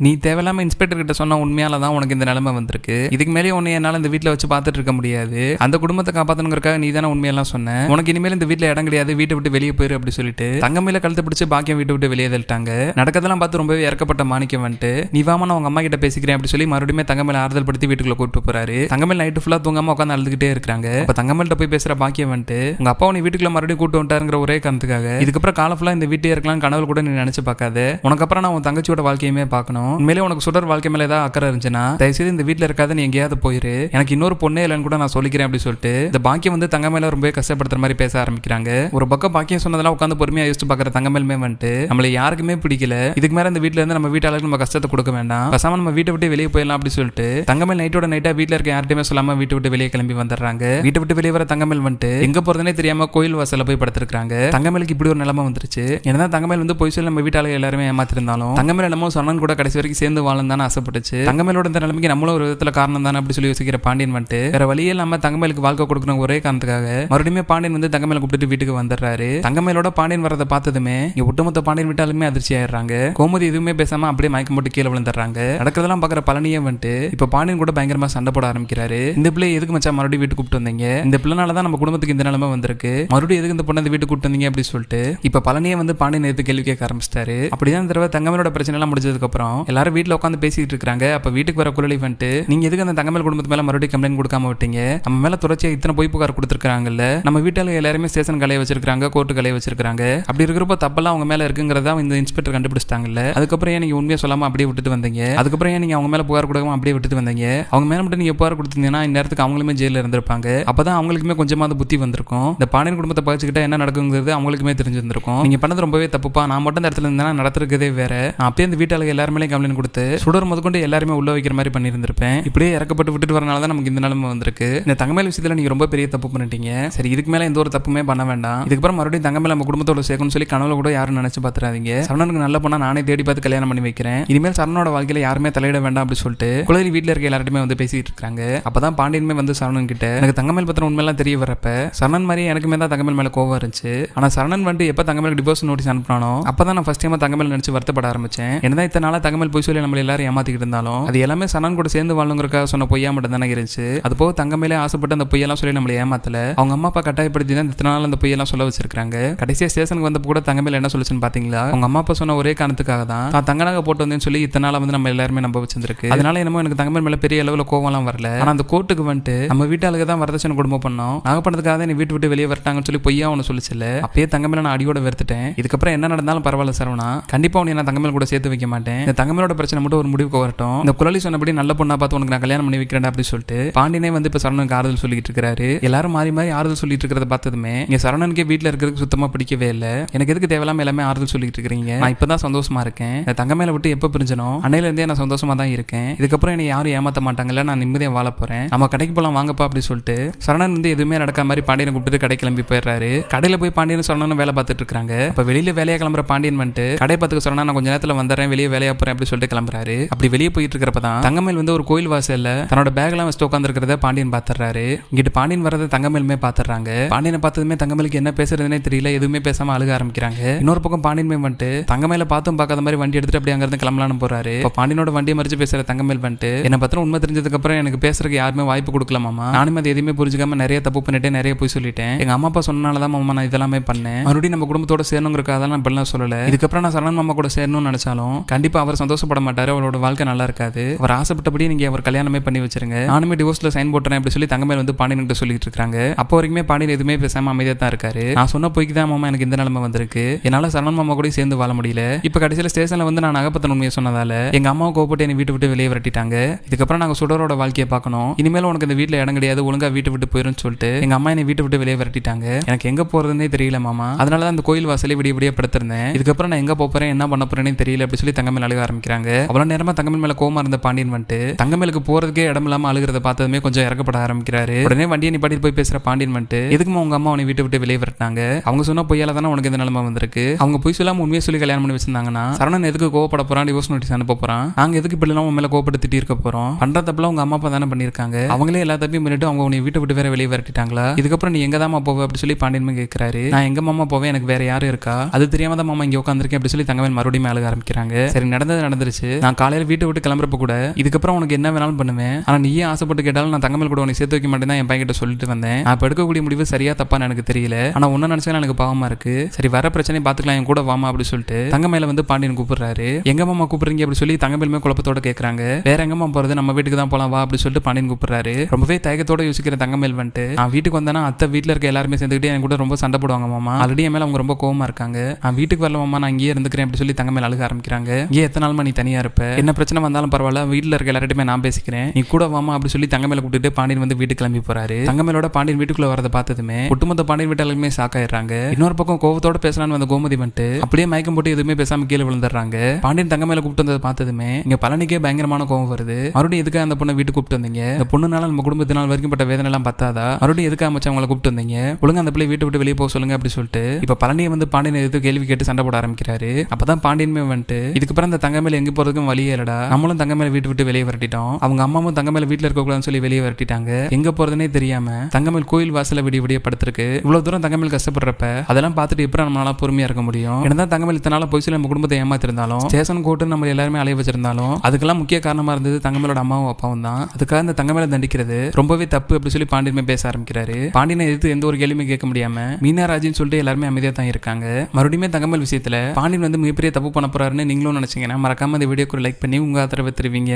நீ தேவையில்லாம இன்ஸ்பெக்டர் கிட்ட சொன்ன உண்மையால தான் உனக்கு இந்த நிலைமை வந்திருக்கு. இதுக்கு மேலே உன்னை என்னால இந்த வீட்டில் வச்சு பார்த்துட்டு இருக்க முடியாது. அந்த குடும்பத்தை காப்பாற்றணுங்கிறக்காக நீ தானே உண்மையெல்லாம் சொன்ன. உனக்கு இனிமேல் இந்த வீட்டில் இடம் கிடையாது, வீட்டை விட்டு வெளியே போயிரு அப்படி சொல்லிட்டு தங்கமயில கழுத்து பிடிச்சு பாக்கியம் வீட்டை விட்டு வெளியே தள்ளிட்டாங்க. நடக்கதெல்லாம் பார்த்து ரொம்பவே இறக்கப்பட்ட மாணிக்கம் வந்துட்டு நீ வாமா நான் உங்க அம்மா கிட்ட பேசிக்கிறேன் அப்படி சொல்லி மறுபடியும் தங்கமயில ஆறுதல் படுத்தி வீட்டுக்குள்ள கூப்பிட்டு போறாரு. தங்கமயில் நைட்டு ஃபுல்லா தூங்காம உட்காந்து அழுதுகிட்டே இருக்காங்க. அப்ப தங்கமயில்ட்ட போய் பேசுற பாக்கியம் வந்துட்டு உங்க அப்பா நீ வீட்டுக்குள்ள மறுபடியும் கூட்டு வந்துட்டாருங்கிற ஒரே காரணத்துக்காக இதுக்கப்புறம் காலம் ஃபுல்லா இந்த வீட்டே இருக்கலாம் கனவுல கூட நீ நினைச்சு பார்க்காத. உனக்கு அப்புறம் நான் உன் தங்கச்சியோட வாழ்க்கையுமே பார்க்கணும். உண்மையிலே உனக்கு சுடர் வாழ்க்கை மேல ஏதாவது அக்கறை இருந்துச்சுன்னா தயவுசெய்து இந்த வீட்டுல இருக்காத, நீ எங்கேயாவது போயிரு. எனக்கு இன்னொரு பொண்ணே இல்லைன்னு கூட நான் சொல்லிக்கிறேன் அப்படி சொல்லிட்டு இந்த பாக்கியம் வந்து தங்கமயில ரொம்பவே கஷ்டப்படுத்துற மாதிரி பேச ஆரம்பிக்கிறாங்க. ஒரு பக்கம் பாக்கியம் சொன்னதெல்லாம் உட்காந்து பொறுமையா யோசிச்சு பாக்குற தங்கமயிலுமே வந்துட்டு நம்மள யாருக்குமே பிடிக்கல, இதுக்கு மேல இந்த வீட்டுல இருந்து நம்ம வீட்டாளருக்கு நம்ம கஷ்டத்தை கொடுக்க வேண்டாம், பேசாம நம்ம வீட்டை விட்டு வெளியே போயிடலாம் அப்படி சொல்லிட்டு தங்கமயில் நைட்டோட நைட்டா வீட்டுல இருக்க யார்ட்டையுமே சொல்லாம வீட்டை விட்டு வெளியே கிளம்பி வந்துடுறாங்க. வீட்டை விட்டு வெளியே வர தங்கமயில் வந்துட்டு எங்க போறதுனே தெரியாம கோயில் வாசல்ல போய் படுத்திருக்காங்க. தங்கமயிலுக்கு இப்படி ஒரு நிலைமை வந்துருச்சு. என்னதான் தங்கமயில் வந்து பொய் சொல்லி நம்ம வீட்டாளர் எல்லாருமே ஏமாத்திருந்தாலும் தங்கமயில் என்னமோ சரணன் கூட கடைசி வரைக்கும் சேர்ந்து வாழணும் தானே ஆசைப்பட்டுச்சு. தங்கமயிலோட இந்த நிலைமைக்கு நம்மளும் ஒரு விதத்துல காரணம் தானே அப்படி சொல்லி யோசிக்கிற பாண்டியன் வந்துட்டு வேற வழியே இல்லாம தங்கமயிலுக்கு வாழ்க்கை கொடுக்கணும் ஒரே காரணத்துக்காக மறுபடியும் பாண்டியன் வந்து தங்கமயில கூப்பிட்டு வீட்டுக்கு வந்துடுறாரு. தங்கமயிலோட பாண்டியன் வரதை பார்த்ததுமே இங்க ஒட்டுமொத்த பாண்டியன் விட்டாலுமே அதிர்ச்சி ஆயிடுறாங்க. கோமதி எதுவுமே பேசாம அப்படியே மயக்கம் போட்டு கீழே விழுந்துடுறாங்க. நடக்கிறதெல்லாம் பாக்குற பழனியே வந்துட்டு இப்ப பாண்டியன் கூட பயங்கரமா சண்டை போட ஆரம்பிக்கிறாரு. இந்த பிள்ளை எதுக்கு மச்சான் மறுபடியும் வீட்டுக்கு கூப்பிட்டு வந்தீங்க, இந்த பிள்ளைனாலதான் நம்ம குடும்பத்துக்கு இந்த நிலைமை வந்திருக்கு, மறுபடியும் எதுக்கு இந்த பொண்ணை இந்த வீட்டுக்கு கூப்பிட்டு வந்தீங்க அப்படி சொல்லிட்டு இப்ப பழனியே வந்து பாண்டியன் எடுத்து கேள்வி கேட்க ஆரம்பிச்சிட்டாரு. அப்படிதான் இந்த தடவை தங்கமயிலோட பிரச்சனை எல்லாம் முடிஞ்சதுக்கு அப்புறம் எல்லாரும் வீட்டுல உட்காந்து பேசிட்டு இருக்காங்க. அப்ப வீட்டுக்கு வர குழலி வந்துட்டு நீங்க எதுக்கு அந்த தங்கமயில் குடும்பத்து மேல மறுபடியும் கம்ப்ளைண்ட் கொடுக்காம விட்டீங்க, நம்ம மேல தொடர்ச்சியா இத்தனை பொய் புகார் கொடுத்துருக்காங்கல்ல, நம்ம வீட்டால எல்லாருமே ஸ்டேஷன் கலைய வச்சிருக்காங்க, கோர்ட்டு கலைய வச்சிருக்காங்க, அப்படி இருக்கிறப்ப தப்பெல்லாம் அவங்க மேல இருக்குங்கிறதா இந்த இன்ஸ்பெக்டர் கண்டுபிடிச்சிட்டாங்கல்ல, அதுக்கப்புறம் ஏன் நீங்க உண்மையா சொல்லாம அப்படியே விட்டுட்டு வந்தீங்க, அதுக்கப்புறம் ஏன் நீங்க அவங்க மேல புகார் கொடுக்காம அப்படியே விட்டுட்டு வந்தீங்க, அவங்க மேல மட்டும் நீங்க புகார் கொடுத்தீங்கன்னா இந்நேரத்துக்கு அவங்களுமே ஜெயில இருந்திருப்பாங்க, அப்பதான் அவங்களுக்குமே கொஞ்சமாவது புத்தி வந்திருக்கும், இந்த பாண்டியன் குடும்பத்தை பகிச்சுக்கிட்டா என்ன நடக்குங்கிறது அவங்களுக்குமே தெரிஞ்சிருந்திருக்கும், நீங்க பண்ணது ரொம்பவே தப்புப்பா, நான் மட்டும் இந்த இடத்துல இருந்தா நடத்துறதே வேற, நான் அப்பயே இந்த வீட்டாளர்கள் எல்லாருமே கம்ப்ளைண்ட் கொடுத்து சுடர் முதற்கொண்டு எல்லாருமே உள்ள வைக்கிற மாதிரி பண்ணியிருந்திருப்பேன், இப்படியே இறக்கப்பட்டு விட்டுட்டு வரனால தான் நமக்கு இந்த நிலைமை வந்திருக்கு, இந்த தங்கமயில் விஷயத்துல நீங்க ரொம்ப பெரிய தப்பு பண்ணிட்டீங்க, சரி இதுக்கு மேல எந்த ஒரு தப்புமே பண்ண வேண்டாம், இதுக்கப்புறம் மறுபடியும் தங்கமயில் நம்ம குடும்பத்தோட சேர்க்கணும்னு சொல்லி கனவுல கூட யாரும் நினைச்சு பாத்துறாதீங்க, சரணனுக்கு நல்ல பொண்ணா நானே தேடி பார்த்து கல்யாணம் பண்ணி வைக்கிறேன், இனிமேல் சரணனோட வாழ்க்கையில யாருமே தலையிட வேண்டாம் அப்படி சொல்லிட்டு குழலி வீட்டுல இருக்க எல்லாருமே வந்து பேசிட்டு இருக்காங்க. அப்பதான் பாண்டியனுமே வந்து சரணன் கிட்ட எனக்கு தங்கமயில் பத்தின உண்மையெல்லாம் தெரிய வரப்ப சரணன் மாதிரி எனக்குமே தான் தங்கமயில் மேல கோவம் இருந்துச்சு, ஆனா சரணன் வந்து எப்ப தங்கமயிலுக்கு டிவோர்ஸ் நோட்டீஸ் அனுப்பினானோ அப்பதான் நான் ஃபர்ஸ்ட் டைம் தங்கமயில் நினைச்சு வருத்தப்பட ஆரம்பிச்சேன். என்னதான் இத்தனை நாளா தங்கமயில் போய் சொல்லி நம்ம எல்லாரும் ஏமாத்திக்கிட்டு இருந்தாலும் அது எல்லாமே சரணன் கூட சேர்ந்து வாழணுங்கிறக்காக சொன்ன பொய்யா மட்டும் தானே இருந்துச்சு. அது போக தங்கமயிலே ஆசைப்பட்டு அந்த பொய்யெல்லாம் சொல்லி நம்மளை ஏமாத்தல, அவங்க அம்மா அப்பா கட்டாயப்படுத்தி தான் இத்தனை நாள் அந்த பொய்யெல்லாம் சொல்ல வச்சிருக்காங்க. கடைசியா ஸ்டேஷனுக்கு வந்தப்போ கூட தங்கமயில் என்ன சொல்லுச்சுன்னு பாத்தீங்களா, அவங்க அம்மா அப்பா சொன்ன ஒரே காரணத்துக்காக தான் நான் தங்கனாக போட்டு வந்தேன்னு சொல்லி இத்தனை நாள் வந்து நம்ம எல்லாருமே நம்ப வச்சிருக்கு. அதனால என்னமோ எனக்கு தங்கமயில் மேல பெரிய அளவுல கோவம்லாம் வரல, ஆனா அந்த கோர்ட்டுக்கு வந்துட்டு நம்ம வீட்டாளுக்கு தான் வரதட்சணை குடும்பம் பண்ணோம், நாங்க பண்ணதுக்காக தான் நீ வீட்டு விட்டு வெளியே வரட்டாங்கன்னு சொல்லி பொய்யா ஒன்று சொல்லிச்சுல, அப்பயே தங்கமயில நான் அடியோட வெறுத்துட்டேன், இதுக்கப்புறம் என்ன நடந்தாலும் பரவாயில்ல சரவணா, கண்டிப்பா உன்னை நான் தங்கமயில் கூட சேர்த்து வைக்க மாட்டேன், இந்த தங்கமயிலோட பிரச்சனை மட்டும் ஒரு முடிவுக்கு வரட்டும், இந்த குழலி சொன்னபடி நல்ல பொண்ணா பார்த்து உனக்கு நான் கல்யாணம் பண்ணி வைக்கிறேன் அப்படி சொல்லிட்டு பாண்டியனே வந்து இப்ப சரவணனுக்கு ஆறுதல் சொல்லிட்டு இருக்காரு. எல்லாரும் மாறி மாறி ஆறுதல் சொல்லிட்டு இருக்கிறத பார்த்ததுமே இங்க சரவணனுக்கே வீட்டுல இருக்கிறதுக்கு சுத்தமா பிடிக்கவே இல்லை, எனக்கு எதுக்கு தேவையில்லாம எல்லாமே ஆறுதல் சொல்லிட்டு இருக்கீங்க, நான் இப்பதான் சந்தோஷமா இருக்கேன், இந்த தங்கமயில விட்டு எப்ப பிரிஞ்சனோ அன்னையில இருந்தே நான் சந்தோஷமா தான் இருக்கேன், இதுக்கப்புறம் என்னை யாரும் ஏமாத்த மாட்டாங்கல்ல, நான் நிம்மதியா வாழ போறேன், நம்ம கடைக்கு போலாம் வாங்கப்பா அப்படி சொல்லிட்டு சரணன் வந்து எதுவுமே நடக்காத மாதிரி பாண்டியனை கூப்பிட்டு கடை கிளம்பி போயிடுறாரு. கடையில போய் பாண்டியன் சரணனும் வேலை பார்த்துட்டு இருக்காங்க. அப்ப வெளியில வேலையா கிளம்புற பாண்டியன் வந்துட்டு கடை பார்த்துக்க சொன்னா நான் கொஞ்ச நேரத்துல வந்துடுறேன், வெளியே வேலையா போறேன் அப்படி சொல்லிட்டு கிளம்புறாரு. அப்படி வெளியே போயிட்டு இருக்கிறப்பதான் தங்கமயில் வந்து ஒரு கோயில் வாசல்ல தன்னோட பேக் எல்லாம் வச்சு உட்கார்ந்து இருக்கிறத பாண்டியன் பாத்துறாரு. இங்கிட்டு பாண்டியன் வரதை தங்கமயிலுமே பாத்துறாங்க. பாண்டியனை பார்த்ததுமே தங்கமயிலுக்கு என்ன பேசுறதுனே தெரியல, எதுவுமே பேசாம அழுக ஆரம்பிக்கிறாங்க. இன்னொரு பக்கம் பாண்டியன் வந்துட்டு தங்கமயில பார்த்தும் பார்க்காத மாதிரி வண்டி எடுத்துட்டு அப்படி அங்கிருந்து கிளம்பலான்னு போறாரு. இப்ப பாண்டியனோட வண்டியை மறிச்சு பேசுற தங்கமயில் வந்துட்டு என்ன பத்திரம் உண்மை தெரிஞ்சதுக்கு அப்புறம் எனக்கு பேசுறதுக்கு யாருமே வாய்ப்பு கொடுக்கலாமா, நானும் அது எதுவுமே புரிஞ்சுக்காம நிறைய தப்பு பண்ணிட்டு நிறைய போய் சொல்லிட்டேன், எங்க அம்மா அப்பா சொன்னனாலதான் மாமா நான் இதெல்லாமே பண்ணேன், மறுபடியும் நம்ம குடும்பத்தோட சேரணுங்கிறக்காக நான் இப்பெல்லாம் சொல்லல, இதுக்கப்புறம் நான் சரணன் மாமா கூட சேரணும்னு நினைச்சாலும் கண்டிப்பா அவர் சந்தோஷப்பட மாட்டாரு, அவரோட வாழ்க்கை நல்லா இருக்காது, அவர் ஆசைப்பட்டபடி நீங்க அவர் கல்யாணமே பண்ணி வச்சிருங்க, நானுமே டிவோர்ஸ்ல சைன் போட்டுறேன் அப்படி சொல்லி தங்கமயில் வந்து பாண்டியன் கிட்ட சொல்லிட்டு இருக்காங்க. அப்போ வரைக்குமே பாண்டியன் எதுவுமே பேசாம அமைதியா தான் இருக்காரு. நான் சொன்ன போய்க்கு தான் மாமா எனக்கு இந்த நிலைமை வந்திருக்கு, என்னால சரணன் மாமா கூட சேர்ந்து வாழ முடியல, இப்ப கடைசியில ஸ்டேஷன்ல வந்து நான் நகப்பத்தன் உண்மையை சொன்னதால எங்க அம்மாவை கோபப்பட்டு என்னை வீட்டு விட்டு வெளியே வரட்டிட்டாங்க, இதுக்கப்புறம் நாங்க சுடரோட வாழ்க்கையை பார்க்கணும், இனிமேல் உனக்கு இந்த வீட்டுல இடம் கிடையாது, ஒழுங்கா வீட்டு விட்டு போயிருன்னு சொல்லிட்டு எங்க அம்மா என்னை வீட்டு விட்டு வெளியே வரட்டிட்டாங்க, எனக்கு எங்க போறதுன்னே தெரியல மாமா, அதனாலதான் அந்த கோயில் வாசலே விடிய விடிய படுத்திருந்தேன், இதுக்கப்புறம் நான் எங்க போறேன் என்ன பண்ண போறேன்னு தெரியல அப்படி சொல்லி தங்கமயில் அழுக ஆரம்பிக்கிறாங்க. அவ்வளவு நேரமா தங்கமயில் மேல கோவமா இருந்த பாண்டியன் வந்துட்டு தங்கமயிலுக்கு போறதுக்கே இடம் இல்லாம அழுகிறத பார்த்ததுமே கொஞ்சம் இறக்கப்பட ஆரம்பிக்கிறாரு. உடனே வண்டியை நிப்பாட்டி போய் பேசுற பாண்டியன் வந்துட்டு எதுக்குமா உங்க அம்மா உன்னை வீட்டு விட்டு வெளியே வரட்டாங்க, அவங்க சொன்ன பொய்யால தானே உனக்கு இந்த நிலைமை வந்திருக்கு, அவங்க பொய் சொல்லாம உண்மையை சொல்லி கல்யாணம் பண்ணி வச்சிருந்தாங்கன்னா சரணன் எதுக்கு கோவப்பட போறான், டிவோர்ஸ் நோட்டீஸ் அனுப்ப போறான், நாங்க எதுக்கு இப்படி எல்லாம் உன் மேல கோவப்பட்டு திட்டி இருக்க போறோம், பண்ற தப்புல உங்க அம்மா அப்பா தானே பண்ணிருக்காங்க, அவங்களே எல்லா தப்பையும் பண்ணிட்டு அவங்க உன்னை வீட்டை விட்டு வேற வெளியே வரட்டிட்டாங்களா, இதுக்கப்புறம் நீ எங்க தான் போவ அப்படி சொல்லி பாண்டியன் கேட்கிறாரு. நான் எங்க மாமா போவேன், எனக்கு வேற யாரும் இருக்கா, அது தெரியாம தான் மாமா இங்க உட்காந்துருக்கேன் அப்படி சொல்லி தங்கமயில் மறுபடியும் அழுக ஆரம்பிக்கிறாங்க. சரி நடந்தது நடந்துருச்சு. நான் காலையில வீட்டை விட்டு கிளம்புறப்ப கூட இதுக்கப்புறம் உனக்கு என்ன வேணாலும் பண்ணுவேன், ஆனா நீயே ஆசைப்பட்டு கேட்டாலும் நான் தங்கமேல் கூட உனக்கு சேர்த்து வைக்க மாட்டேன் தான் என் பையன் கிட்ட சொல்லிட்டு வந்தேன். நான் இப்ப எடுக்கக்கூடிய முடிவு சரியா தப்பான்னு எனக்கு தெரியல, ஆனா ஒன்னு நினைச்சா எனக்கு பாவமா இருக்கு. சரி வர பிரச்சனை பாத்துக்கலாம், என் கூட வாமா அப்படி சொல்லிட்டு தங்கமேல வந்து பாண்டியன் கூப்பிடுறாரு. எங்க மாமா கூப்பிடுறீங்க அப்படி சொல்லி தங்கமேலுமே குழப்பத்தோட கேக்குறாங்க. வேற எங்கம்மா போறது, நம்ம வீட்டுக்கு தான் போலாம் வா அப்படி சொல்லிட்டு பாண்டியன் கூப்பிடுறாரு. ரொம்பவே தயக்கத்தோட யோசிக்கிற தங்கமேல் வந்துட்டு நான் வீட்டுக்கு வந்தேன்னா அத்தை வீட்டுல இருக்க எல்லாருமே சேர்ந்துக்கிட்டு என் கூட ரொம்ப சண்டை போடுவாங்க மாமா, ஆல்ரெடி என் மேல அவங்க ரொம்ப கோவமா இருக்காங்க, நான் வீட்டுக்கு வரல மாமா, நான் இங்கே இருந்துக்கிறேன் அப்படி சொல்லி தங்கமேல் அழுக ஆரம்பிக்கிறாங்க. இங்கே எத்தனை நாள் நீ தனியா இருப்ப, என்ன பிரச்சனை வந்தாலும் பரவாயில்ல, வீட்டுல இருக்க எல்லார்ட்டுமே நான் பேசிக்கிறேன், நீ கூட வாமா அப்படி சொல்லி தங்கமேல கூப்பிட்டு பாண்டியன் வந்து வீட்டுக்கு கிளம்பி போறாரு. தங்கமேலோட பாண்டியன் வீட்டுக்குள்ள வரதை பார்த்ததுமே ஒட்டுமொத்த பாண்டியன் வீட்டாளுமே ஷாக் ஆயிடுறாங்க. இன்னொரு பக்கம் கோவத்தோட பேசலான்னு வந்த கோமதி வந்துட்டு அப்படியே மயக்கம் போட்டு எதுவுமே பேசாம கீழே விழுந்துடுறாங்க. பாண்டியன் தங்கமேல கூப்பிட்டு வந்ததை பார்த்ததுமே இங்க பழனிக்கே பயங்கரமான கோவம் வருது. மறுபடியும் எதுக்காக அந்த பொண்ணை வீட்டுக்கு கூப்பிட்டு வந்தீங்க, இந்த பொண்ணுனால நம்ம குடும்பத்தினால் வரைக்கும் பட்ட வேதனை எல்லாம் பத்தாதா, மறுபடியும் எதுக்காக மச்சான் அவங்களை கூப்பிட்டு வந்தீங்க, ஒழுங்கா அந்த பிள்ளை வீட்டை விட்டு வெளியே போக சொல்லுங்க அப்படி சொல்லிட்டு இப்ப பழனியை வந்து பாண்டியன் எதிர்த்து கேள்வி கேட்டு சண்டை போட ஆரம்பிக்கிறாரு. அப்பதான் பாண்டியனுமே வந்துட்டு இதுக்கப்புறம் அந்த தங்கமேல எங்க போறதுக்கும் வழியே இல்லடா, நம்மளும் தங்கமேல வீட்டு விட்டு வெளியே வரட்டிட்டோம், அவங்க அம்மாவும் தங்கமேல வீட்டுல இருக்க கூடாதுன்னு சொல்லி வெளியே வரட்டிட்டாங்க, எங்க போறதுனே தெரியாம தங்கமேல் கோயில் வாசல விடிய விடிய படுத்திருக்கு. இவ்வளவு தூரம் தங்கமேல் கஷ்டப்படுறப்ப அதெல்லாம் பார்த்துட்டு எப்படி நம்மளால பொறுமையா இருக்க முடியும், என்னதான் தங்கமேல் இத்தனால போய் சொல்லி நம்ம குடும்பத்தை ஏமாத்திருந்தாலும் ஸ்டேஷன் கோர்ட்டு நம்ம எல்லாருமே அலைய வச்சிருந்தாலும் அதுக்கெல்லாம் முக்கிய காரணமா இருந்தது தங்கமேலோட அம்மாவும் அப்பாவும் தான், அதுக்காக இந்த தங்கமேல தண்டிக்கிறது ரொம்பவே தப்பு அப்படி சொல்லி பாண்டியனுமே பேச ஆரம்பிக்கிறாரு. பாண்டியனை எதிர்த்து எந்த ஒரு கேள்வியுமே கேட்க முடியாம மீனாராஜின்னு சொல்லிட்டு எல்லாருமே அமைதியா தான் இருக்காங்க. மறுபடியும் தங்கமேல் விஷயத்துல பாண்டியன் வந்து மிகப்பெரிய தப்பு பண்ண போறாருன்னு நீங்களும் நினைச்சீங்கன்னா மறக்காம இந்த வீடியோக்கு லைக் பண்ணி உங்க ஆதரவை தெரிவிங்க.